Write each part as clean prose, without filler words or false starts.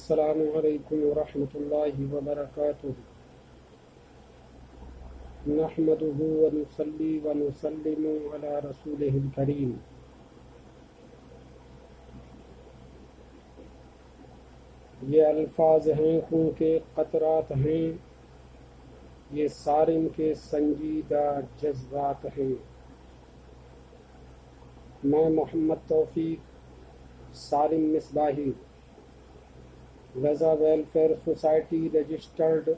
السلام علیکم ورحمۃ اللہ وبرکاتہ نحمده ونصلی ونسلم علی رسولہ الکریم۔ یہ الفاظ ہیں خون کے قطرات ہیں، یہ صارم کے سنجیدہ جذبات ہیں۔ میں محمد توفیق سالم مصباحی، رضا ویلفیئر سوسائٹی رجسٹرڈ،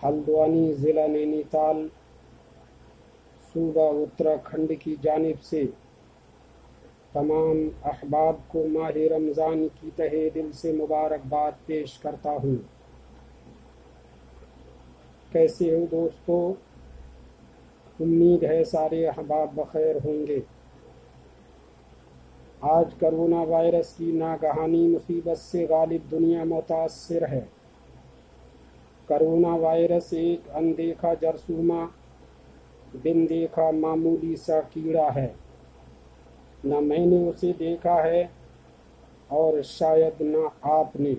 ہلدوانی، ضلع نینی تال، صوبہ اتراکھنڈ کی جانب سے تمام احباب کو ماہ رمضان کی تہہ دل سے مبارکباد پیش کرتا ہوں۔ کیسے ہو دوستو؟ امید ہے سارے احباب بخیر ہوں گے۔ آج کرونا وائرس کی ناگہانی مصیبت سے غالب دنیا متاثر ہے۔ کرونا وائرس ایک اندیکھا جرثومہ، بن دیکھا معمولی سا کیڑا ہے۔ نہ میں نے اسے دیکھا ہے اور شاید نہ آپ نے،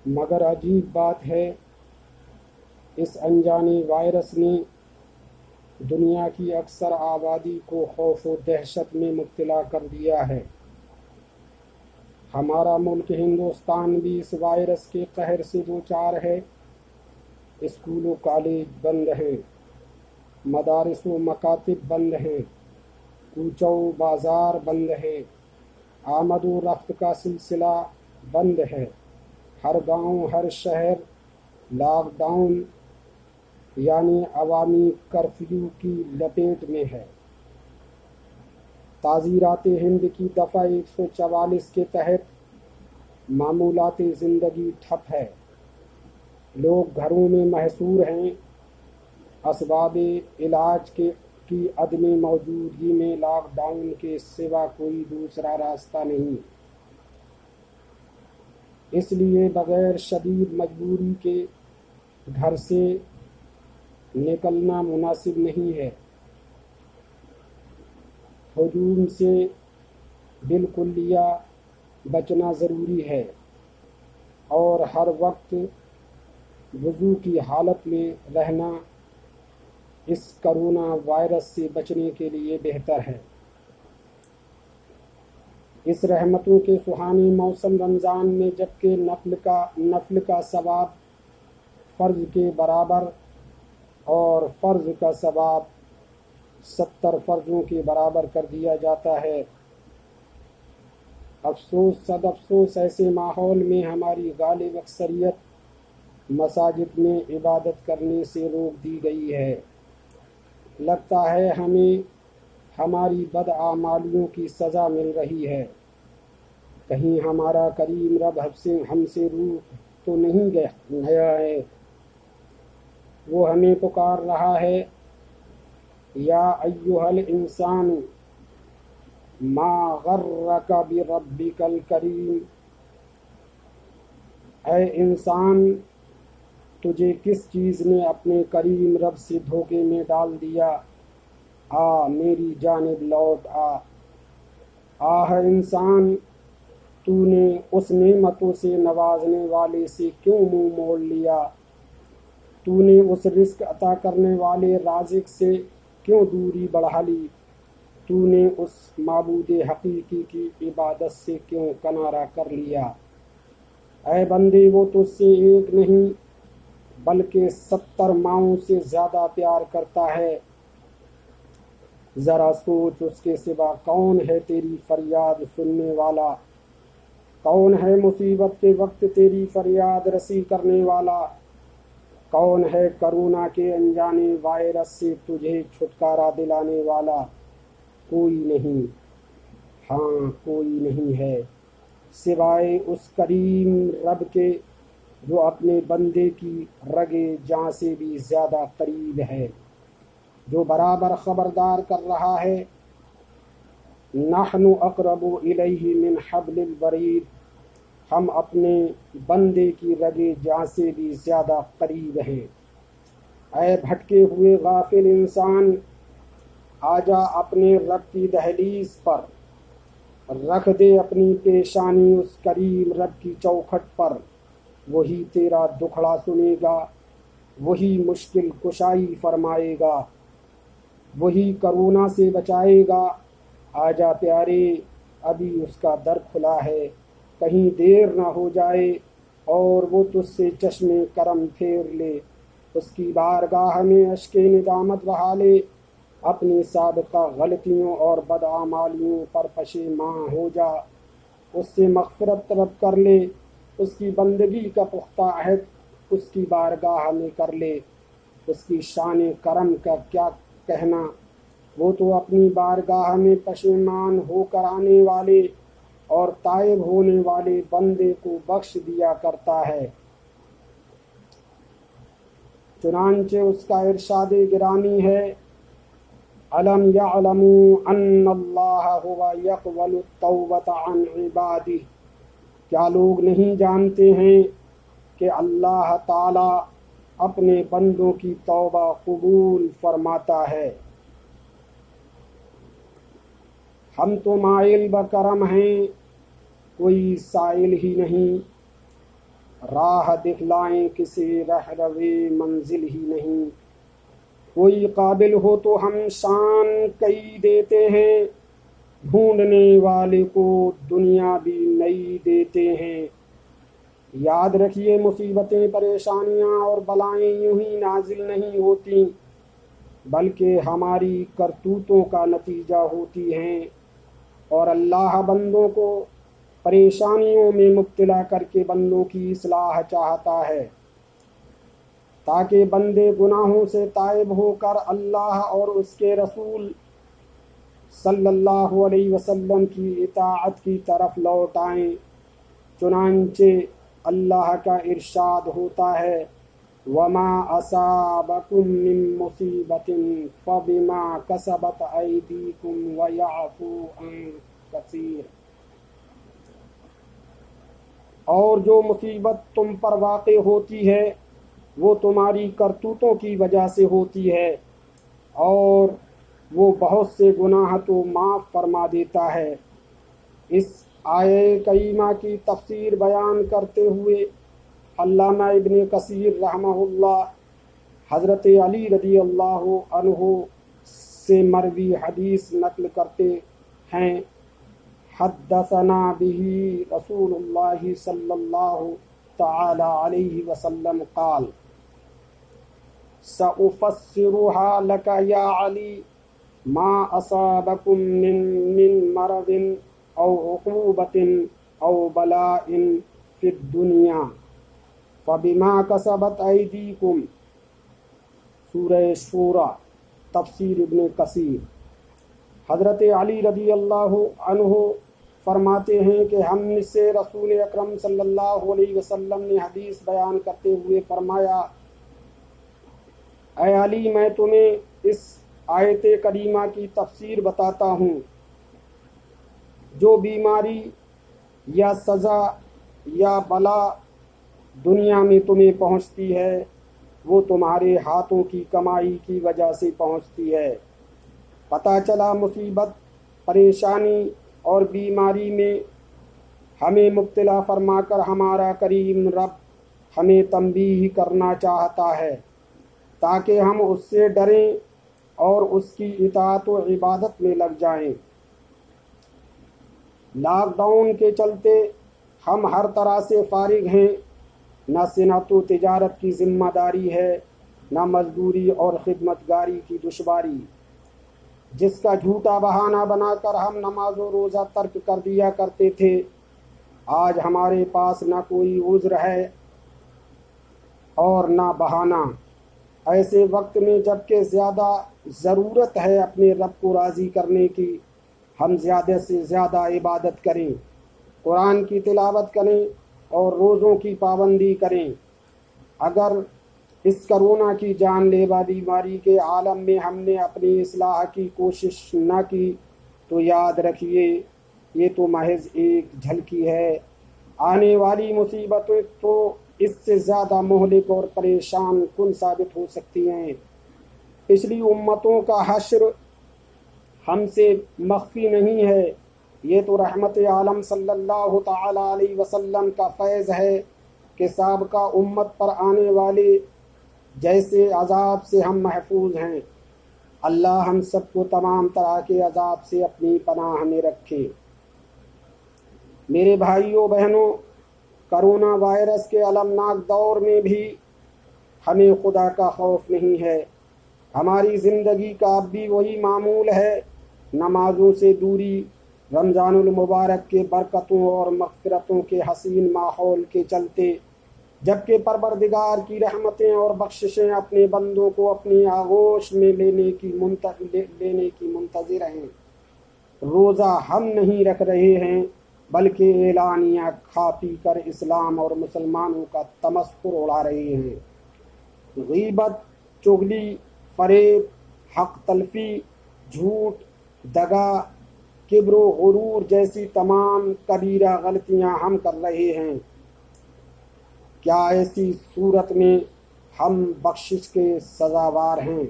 مگر عجیب بات ہے، اس انجانے وائرس نے دنیا کی اکثر آبادی کو خوف و دہشت میں مبتلا کر دیا ہے۔ ہمارا ملک ہندوستان بھی اس وائرس کے قہر سے دوچار ہے۔ اسکول و کالج بند ہیں، مدارس و مکاتب بند ہیں، کوچہ و بازار بند ہیں، آمد و رفت کا سلسلہ بند ہے۔ ہر گاؤں، ہر شہر لاک ڈاؤن یعنی عوامی کرفیو کی لپیٹ میں ہے۔ تعزیرات ہند کی دفعہ 144 کے تحت معمولات زندگی ٹھپ ہے۔ لوگ گھروں میں محصور ہیں۔ اسباب علاج کی عدم موجودگی میں لاک ڈاؤن کے سوا کوئی دوسرا راستہ نہیں۔ اس لیے بغیر شدید مجبوری کے گھر سے نکلنا مناسب نہیں ہے۔ ہجوم سے بالکلیہ بچنا ضروری ہے اور ہر وقت وضو کی حالت میں رہنا اس کرونا وائرس سے بچنے کے لیے بہتر ہے۔ اس رحمتوں کے سہانے موسم رمضان میں جبکہ نفل کا ثواب فرض کے برابر اور فرض کا ثواب 70 فرضوں کے برابر کر دیا جاتا ہے، افسوس صد افسوس ایسے ماحول میں ہماری غالب اکثریت مساجد میں عبادت کرنے سے روک دی گئی ہے۔ لگتا ہے ہمیں ہماری بدعمالیوں کی سزا مل رہی ہے۔ کہیں ہمارا کریم رب ہم سے روح تو نہیں گیا ہے؟ وہ ہمیں پکار رہا ہے، یا ایھا الانسان ما غرک بربک الکریم، اے انسان تجھے کس چیز نے اپنے کریم رب سے دھوکے میں ڈال دیا؟ آ میری جانب لوٹ آ۔ آہ انسان، تو نے اس نعمتوں سے نوازنے والے سے کیوں منہ موڑ لیا؟ تو نے اس رزق عطا کرنے والے رازق سے کیوں دوری بڑھا لی؟ تو نے اس معبود حقیقی کی عبادت سے کیوں کنارہ کر لیا؟ اے بندے، وہ تجھ سے ایک نہیں بلکہ 70 ماؤں سے زیادہ پیار کرتا ہے۔ ذرا سوچ، اس کے سوا کون ہے تیری فریاد سننے والا؟ کون ہے مصیبت کے وقت تیری فریاد رسی کرنے والا؟ کون ہے کرونا کے انجانے وائرس سے تجھے چھٹکارا دلانے والا؟ کوئی نہیں، ہاں کوئی نہیں ہے سوائے اس کریم رب کے جو اپنے بندے کی رگے جاں سے بھی زیادہ قریب ہے، جو برابر خبردار کر رہا ہے، نحن اقرب الیہ من حبل الورید، ہم اپنے بندے کی رگے جاں سے بھی زیادہ قریب ہیں۔ اے بھٹکے ہوئے غافل انسان، آجا اپنے رب کی دہلیز پر، رکھ دے اپنی پیشانی اس کریم رب کی چوکھٹ پر، وہی تیرا دکھڑا سنے گا، وہی مشکل کشائی فرمائے گا، وہی کرونا سے بچائے گا۔ آجا پیارے، ابھی اس کا در کھلا ہے، کہیں دیر نہ ہو جائے اور وہ تجھ سے چشم کرم پھیر لے۔ اس کی بارگاہ میں اشک ندامت بہا لے، اپنی سابقہ غلطیوں اور بدعمالیوں پر پشیماں ہو جا، اس سے مغفرت طلب کر لے، اس کی بندگی کا پختہ عہد اس کی بارگاہ میں کر لے۔ اس کی شان کرم کا کیا کہنا، وہ تو اپنی بارگاہ میں پشیمان ہو کر آنے والے اور تائب ہونے والے بندے کو بخش دیا کرتا ہے۔ چنانچہ اس کا ارشاد گرامی ہے، الم یعلموا ان اللہ هو یقبل التوبۃ عن عبادہ، کیا لوگ نہیں جانتے ہیں کہ اللہ تعالی اپنے بندوں کی توبہ قبول فرماتا ہے۔ ہم تو مائل بکرم ہیں، کوئی سائل ہی نہیں، راہ دکھلائیں کسی رہ روے منزل ہی نہیں، کوئی قابل ہو تو ہم شان کئی دیتے ہیں، ڈھونڈنے والے کو دنیا بھی نئی دیتے ہیں۔ یاد رکھیے، مصیبتیں، پریشانیاں اور بلائیں یوں ہی نازل نہیں ہوتی، بلکہ ہماری کرتوتوں کا نتیجہ ہوتی ہیں، اور اللہ بندوں کو پریشانیوں میں مبتلا کر کے بندوں کی اصلاح چاہتا ہے، تاکہ بندے گناہوں سے تائب ہو کر اللہ اور اس کے رسول صلی اللہ علیہ وسلم کی اطاعت کی طرف لوٹ آئیں۔ چنانچہ اللہ کا ارشاد ہوتا ہے، وَمَا أَصَابَكُم مِّن مُّصِيبَةٍ فَبِمَا كَسَبَتْ أَيْدِيكُمْ وَيَعْفُو عَن كَثِيرٍ، اور جو مصیبت تم پر واقع ہوتی ہے وہ تمہاری کرتوتوں کی وجہ سے ہوتی ہے، اور وہ بہت سے گناہ تو معاف فرما دیتا ہے۔ اس آیہ کریمہ کی تفسیر بیان کرتے ہوئے علامہ ابن کثیر رحمہ اللہ حضرت علی رضی اللہ عنہ سے مروی حدیث نقل کرتے ہیں، حدثنا به رسول اللہ صلی اللہ تعالی علیہ وسلم قال سأفسرها لك يا علي ما أصابكم من مرض أو عقوبة أو بلاء في الدنيا فبما كسبت أيديكم۔ سورہ شورى، تفسیر ابن کثیر۔ حضرت علی رضی اللہ عنہ فرماتے ہیں کہ ہم سے رسول اکرم صلی اللہ علیہ وسلم نے حدیث بیان کرتے ہوئے فرمایا، اے علی، میں تمہیں اس آیت کریمہ کی تفسیر بتاتا ہوں۔ جو بیماری یا سزا یا بلا دنیا میں تمہیں پہنچتی ہے وہ تمہارے ہاتھوں کی کمائی کی وجہ سے پہنچتی ہے۔ پتہ چلا مصیبت، پریشانی اور بیماری میں ہمیں مبتلا فرما کر ہمارا کریم رب ہمیں تنبیہ کرنا چاہتا ہے تاکہ ہم اس سے ڈریں اور اس کی اطاعت و عبادت میں لگ جائیں۔ لاک ڈاؤن کے چلتے ہم ہر طرح سے فارغ ہیں، نہ صنعت و تجارت کی ذمہ داری ہے، نہ مزدوری اور خدمت گاری کی دشواری، جس کا جھوٹا بہانہ بنا کر ہم نماز و روزہ ترک کر دیا کرتے تھے۔ آج ہمارے پاس نہ کوئی عذر ہے اور نہ بہانہ۔ ایسے وقت میں جبکہ زیادہ ضرورت ہے اپنے رب کو راضی کرنے کی، ہم زیادہ سے زیادہ عبادت کریں، قرآن کی تلاوت کریں اور روزوں کی پابندی کریں۔ اگر اس کرونا کی جان لیوا بیماری کے عالم میں ہم نے اپنی اصلاح کی کوشش نہ کی تو یاد رکھیے یہ تو محض ایک جھلکی ہے، آنے والی مصیبتیں تو اس سے زیادہ مہلک اور پریشان کن ثابت ہو سکتی ہیں۔ پچھلی امتوں کا حشر ہم سے مخفی نہیں ہے، یہ تو رحمت عالم صلی اللہ تعالی علیہ وسلم کا فیض ہے کہ سابقہ امت پر آنے والے جیسے عذاب سے ہم محفوظ ہیں۔ اللہ ہم سب کو تمام طرح کے عذاب سے اپنی پناہ میں رکھے۔ میرے بھائیوں بہنوں، کرونا وائرس کے المناک دور میں بھی ہمیں خدا کا خوف نہیں ہے۔ ہماری زندگی کا اب بھی وہی معمول ہے، نمازوں سے دوری، رمضان المبارک کے برکتوں اور مغفرتوں کے حسین ماحول کے چلتے، جبکہ پروردگار کی رحمتیں اور بخششیں اپنے بندوں کو اپنی آغوش میں لینے کی منتظر ہیں۔ روزہ ہم نہیں رکھ رہے ہیں، بلکہ اعلانیہ کھا پی کر اسلام اور مسلمانوں کا تمسخر اڑا رہے ہیں۔ غیبت، چغلی، فریب، حق تلفی، جھوٹ، دغا، کبر و غرور جیسی تمام کبیرہ غلطیاں ہم کر رہے ہیں۔ کیا ایسی صورت میں ہم بخشش کے سزاوار ہیں؟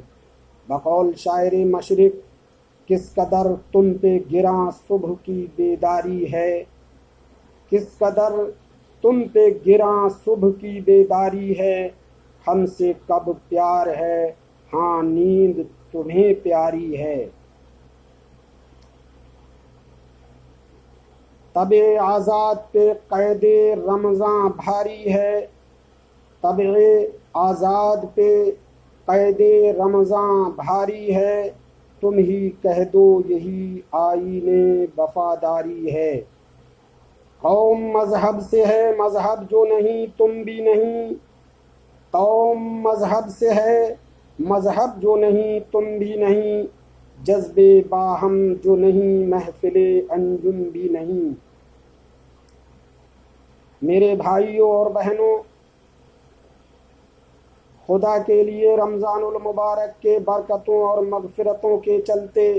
بقول شاعر مشرق، کس قدر تم پہ گراں صبح کی بیداری ہے، کس قدر تم پہ گراں صبح کی بیداری ہے، ہم سے کب پیار ہے، ہاں نیند تمہیں پیاری ہے۔ طبع آزاد پہ قید رمضاں بھاری ہے، طبع آزاد پہ قید رمضاں بھاری ہے، تم ہی کہہ دو یہی آئین وفاداری ہے۔ قوم مذہب سے ہے مذہب جو نہیں تم بھی نہیں، قوم مذہب سے ہے مذہب جو نہیں تم بھی نہیں، جذبے باہم جو نہیں محفل انجم بھی نہیں۔ میرے بھائیوں اور بہنوں، خدا کے لیے رمضان المبارک کے برکتوں اور مغفرتوں کے چلتے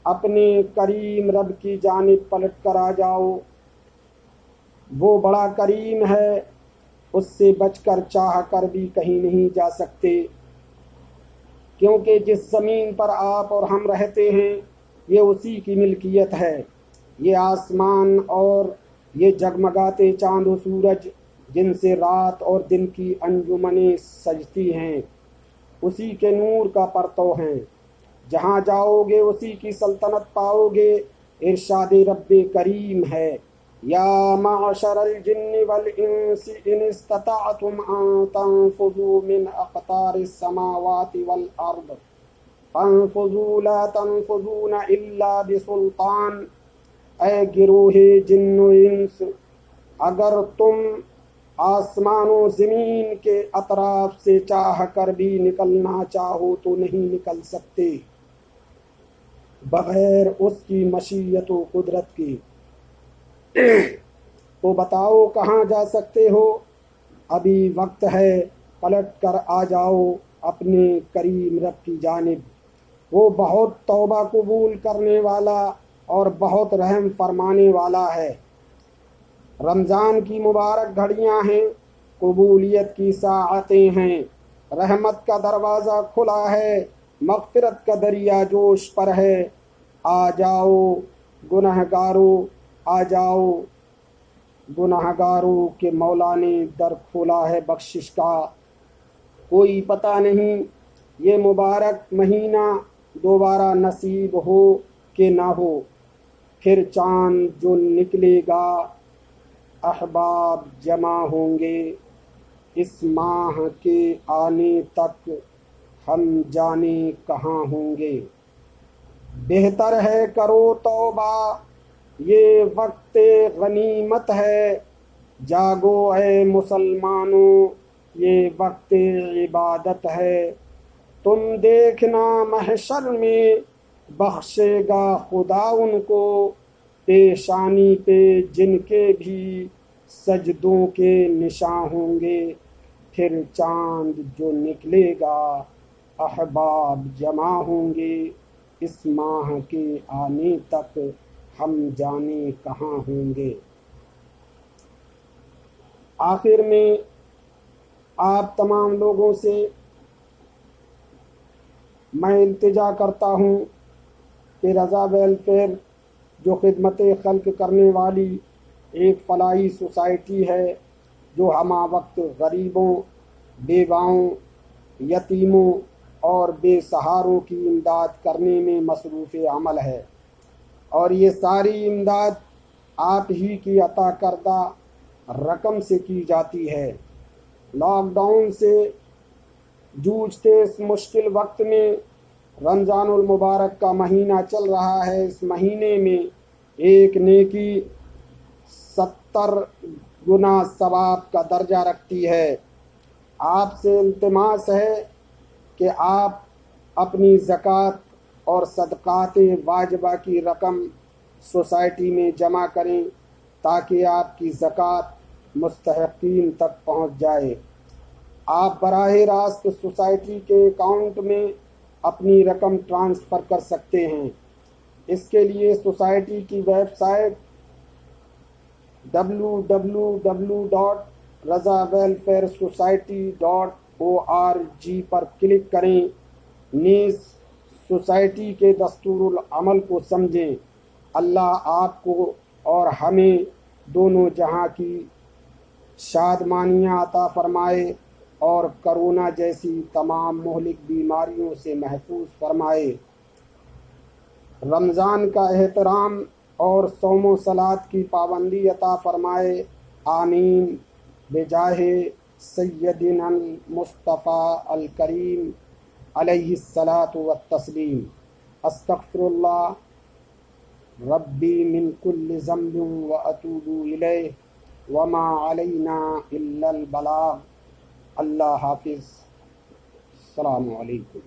اپنے کریم رب کی جانب پلٹ کر آ جاؤ۔ وہ بڑا کریم ہے، اس سے بچ کر چاہ کر بھی کہیں نہیں جا سکتے، کیونکہ جس زمین پر آپ اور ہم رہتے ہیں یہ اسی کی ملکیت ہے۔ یہ آسمان اور یہ جگمگاتے چاند و سورج جن سے رات اور دن کی انجمنیں سجتی ہیں، اسی کے نور کا پرتو ہیں۔ جہاں جاؤ گے اسی کی سلطنت پاؤ گے۔ ارشاد رب کریم ہے، یا معشر الجن والانس ان استطعتم ان تنفذوا من اقطار السماوات والارض فانفذوا لا تنفذون الا بسلطان۔ اے گروہ جن و انس، اگر تم آسمان و زمین کے اطراف سے چاہ کر بھی نکلنا چاہو تو نہیں نکل سکتے بغیر اس کی مشیت و قدرت کی۔ تو بتاؤ کہاں جا سکتے ہو؟ ابھی وقت ہے، پلٹ کر آ جاؤ اپنے کریم رب کی جانب۔ وہ بہت توبہ قبول کرنے والا اور بہت رحم فرمانے والا ہے۔ رمضان کی مبارک گھڑیاں ہیں، قبولیت کی ساعتیں ہیں، رحمت کا دروازہ کھلا ہے، مغفرت کا دریا جوش پر ہے۔ آ جاؤ گنہگارو، آ جاؤ گنہگاروں کے مولا نے در کھولا ہے بخشش کا۔ کوئی پتہ نہیں یہ مبارک مہینہ دوبارہ نصیب ہو کہ نہ ہو۔ پھر چاند جو نکلے گا احباب جمع ہوں گے، اس ماہ کے آنے تک ہم جانے کہاں ہوں گے۔ بہتر ہے کرو توبہ، یہ وقت غنیمت ہے، جاگو اے مسلمانوں یہ وقت عبادت ہے۔ تم دیکھنا محشر میں بخشے گا خدا ان کو، پیشانی پہ جن کے بھی سجدوں کے نشاں ہوں گے۔ پھر چاند جو نکلے گا احباب جمع ہوں گے، اس ماہ کے آنے تک ہم جانے کہاں ہوں گے۔ آخر میں آپ تمام لوگوں سے میں التجا کرتا ہوں کہ رضا ویلفیئر جو خدمت خلق کرنے والی ایک فلاحی سوسائٹی ہے جو ہمہ وقت غریبوں، بیواؤں، یتیموں اور بے سہاروں کی امداد کرنے میں مصروف عمل ہے، اور یہ ساری امداد آپ ہی کی عطا کردہ رقم سے کی جاتی ہے۔ لاک ڈاؤن سے جوجھتے اس مشکل وقت میں رمضان المبارک کا مہینہ چل رہا ہے۔ اس مہینے میں ایک نیکی 70 گنا ثواب کا درجہ رکھتی ہے۔ آپ سے التماس ہے کہ آپ اپنی زکوٰۃ اور صدقات واجبہ کی رقم سوسائٹی میں جمع کریں تاکہ آپ کی زکوٰۃ مستحقین تک پہنچ جائے۔ آپ براہ راست سوسائٹی کے اکاؤنٹ میں اپنی رقم ٹرانسفر کر سکتے ہیں۔ اس کے لیے سوسائٹی کی ویب سائٹ www.razawelfaresociety.org پر کلک کریں، نیز سوسائٹی کے دستور العمل کو سمجھیں۔ اللہ آپ کو اور ہمیں دونوں جہاں کی شادمانیاں عطا فرمائے اور کرونا جیسی تمام مہلک بیماریوں سے محفوظ فرمائے۔ رمضان کا احترام اور صوم و صلات کی پابندی عطا فرمائے، آمین، بجاہ سیدنا المصطفیٰ الکریم علیہ الصلاۃ والتسلیم۔ استغفر اللہ ربی من کل ذنب واتوب الیہ وما علینا الا البلاغ۔ اللہ حافظ۔ السلام علیکم۔